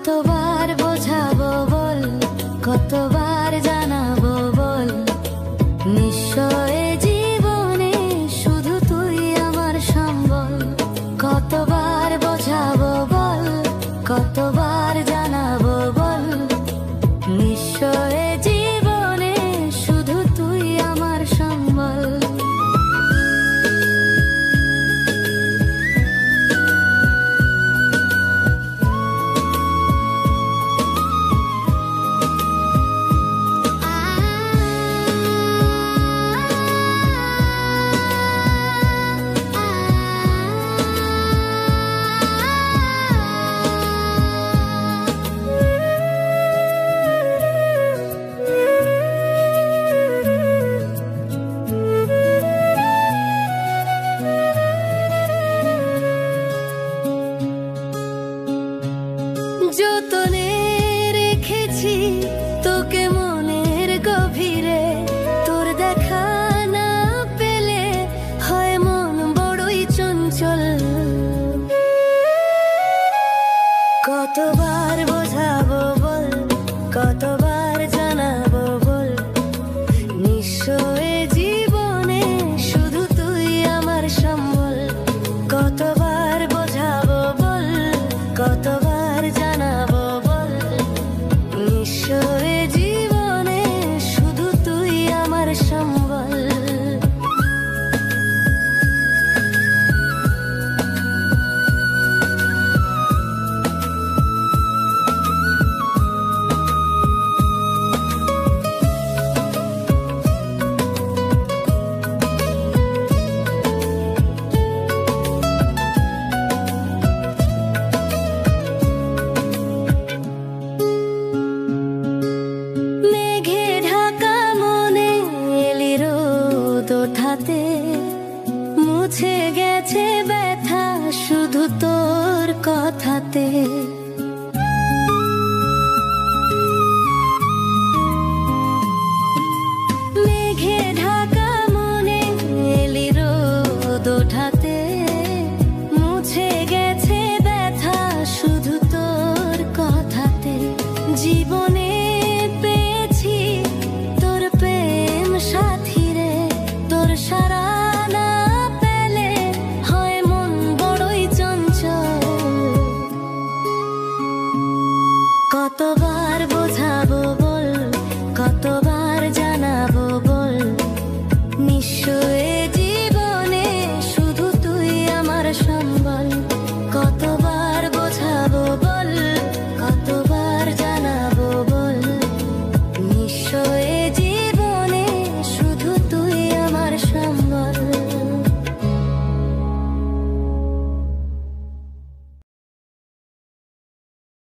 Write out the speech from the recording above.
কতবার বোঝাবো বল, কতবার জানাবো বল, নিশ্চয় জীবনে শুধু তুই আমার সম্বল। কতবার বোঝাবো বল, কতবার জানাবো বল, নিশ্চয় জীবনে শুধু তুই আমার সম্বল। যতনে রেখেছি তোকে মনের গভীরে, তোর দেখা না পেলে হয় মন বড়ই চঞ্চল। কতবার বোঝাবো বল, কতবার জানাবো বল, নিশ্চয় জীবনে শুধু তুই আমার সম্বল। কতবার বোঝাবো বল, কতবার জানাবো বল, নিশ্চয় জীবনে শুধু তুই আমার সম্বল। মেঘে ঢাকা মনে এলি রোদ ওঠাতে, মুছে গেছে ব্যথা শুধু তোর কথাতে। মেঘে ঢাকা মনে এলি রোদ ওঠাতে, মুছে গেছে ব্যথা শুধু তোর কথাতে। জীবনে পেয়েছি তোর প্রেম সাথী রে, তোর সারা না পেলে হয় মন বড়ই চঞ্চল। কতবার বোঝাবো বল, কতবার জানাবো বল, নিশ্চয়